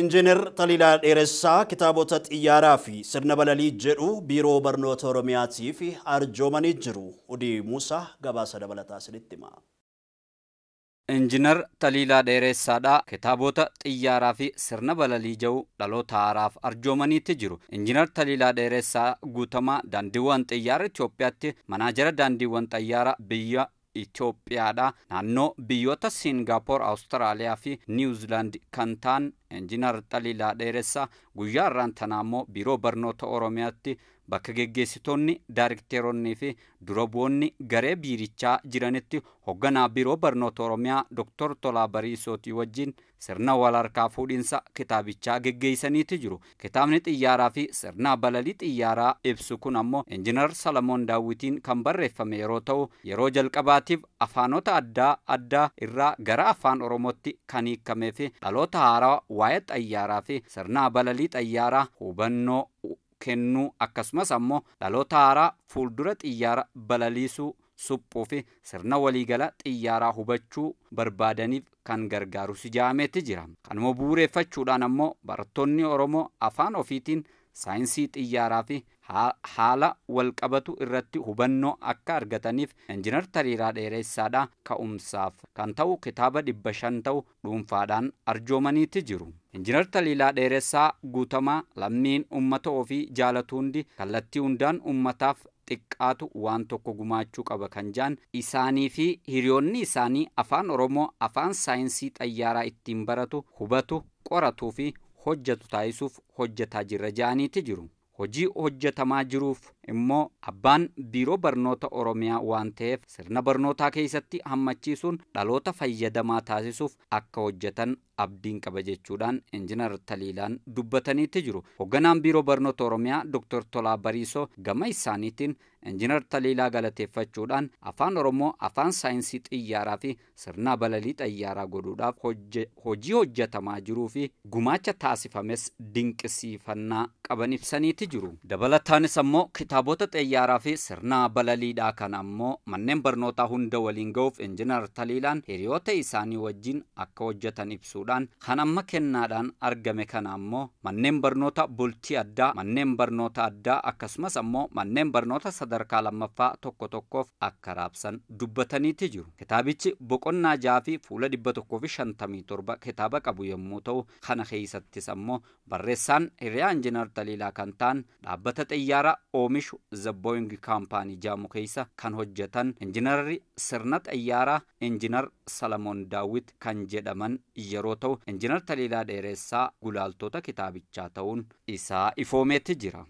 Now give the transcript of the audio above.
Injiinar Taliilaa Dheeressaa kitaabota xiyyaaraa fi sirna balalii jedhu biiroo barnoota Oromiyaatiif arjoomanii jiru. Udii Muusaa gabaasa dabalataa isinitti hima. Injiinar Taliilaa Dheeressaadhaa kitaabota xiyyaaraa fi sirna balalii jedhu dhaloota haaraaf arjoomaniitti jiru. Injiinar Taliilaa Dheeressaa guutamaa daandiiwwan xiyyaara Itoophiyaatti manaajara daandiiwwan xiyyaara biyya Itoophiyaadhaa naannoo biyyoota Singaappoor, Awustiraaliyaa fi Niwuziilaand kan ta'an Injiinar Taliilaa Dheeressaa guyyaa irraan tanaa immoo biiroo barnoota Oromiyaatti bakka geggeessitoonni daarikteeronnii fi dura bu'oonni garee biirichaa jiranitti hoogganaa biiroo barnoota Oromiyaa Dr. Tolaa Bariisootii wajjin sirna wal harkaa fuudhinsa kitaabichaa geggeessaniitti jiru. Kitaabni xiyyaaraa fi sirna balalii xiyyaaraa ibsu kun ammoo Injiinar Salamoon Daawwitiin kan barreeffame yeroo ta'u yeroo jalqabaatiif afaanota adda addaa irraa gara afaan Oromootti kan hiikamee fi dhaloota haaraa waa'ee xiyyaaraa fi sirna balalii xiyyaaraa hubannoo kennuu akkasumas ammoo dhaloota haaraa fuuldura xiyyaara balaliisuu suphuu fi sirna waliigala xiyyaaraa hubachuu barbaadaniif kan gargaaru sijaameetti jira. Kanuma bu'uureffachuudhaan ammoo barattoonni Oromoo afaan ofiitiin saayinsii xiyyaaraa fi haala walqabatu irratti hubannoo akka argataniif Injiinar Taliilaa Dheeressaadhaa ka'umsaaf kan ta'u kitaaba 500 ta'u dhuunfaadhaan arjoomaniitti jiru. Injiinar Taliilaa Dheeressaa guutamaa lammiin uummata ofii jaalatu hundi kallattii hundaan uummataaf xiqqaatu waan tokko gumaachuu qaba kan jaan isaanii fi hiriyoonni isaanii afaan Oromoo afaan saayinsii xiyyaaraa ittiin baratu, hubatu, qoratuu fi hojjetu taasisuuf hojjetaa jirra jaaniitti jiru. Hojii hojjetamaa jiruuf immoo abbaan biiroo barnoota Oromiyaa waan ta'eef sirna barnootaa keessatti hammachiisuun dhaloota fayyadamaa taasisuuf akka hojjetan abdiin qaba jechuudhaan Injiinar Taliilaan dubbataniitti jiru. Hoogganaan biiroo barnoota Oromiyaa Dr. Tolaa Bariisoo gama isaaniitiin Injiinar Taliilaa galateeffachuudhaan afaan Oromoo afaan saayinsii xiyyaaraa fi sirna balalii xiyyaaraa godhuudhaaf hojii hojjetamaa jiruu fi gumaacha taasifames dinqisiifannaa qaban ibsaniitti jiru. Dabalataanis ammoo kitaabota xiyyaaraa fi sirna balaliidhaa kana ammoo manneen barnootaa hunda waliin ga'uuf Injiinar Taliilaan hiriyoota isaanii wajjin akka hojjetan ibsuudhaan kan amma kennaadhaan argame kana ammoo manneen barnoota bultii addaa, manneen barnoota addaa akkasumas ammoo manneen barnoota sadarkaa lammaffaa tokko tokkoof akka raabsan dubbataniitti jiru. Kitaabichi boqonnaa 6 fi fuula 157 kitaaba qabu yommuu ta'u kana keessattis ammoo barreessaan hiriyaa Injiinar Taliilaa kan ta'an dhaabbata xiyyaara oomishu The Boeing Company jedhamu keessa kan hojjetan injiinarri sirna xiyyaaraa Injiinar Salamoon Daawwit kan jedhaman yeroo ta'u Injiinar Taliilaa Dheeressaa gulaaltota kitaabichaa ta'uun isaa ifoomeetti jira.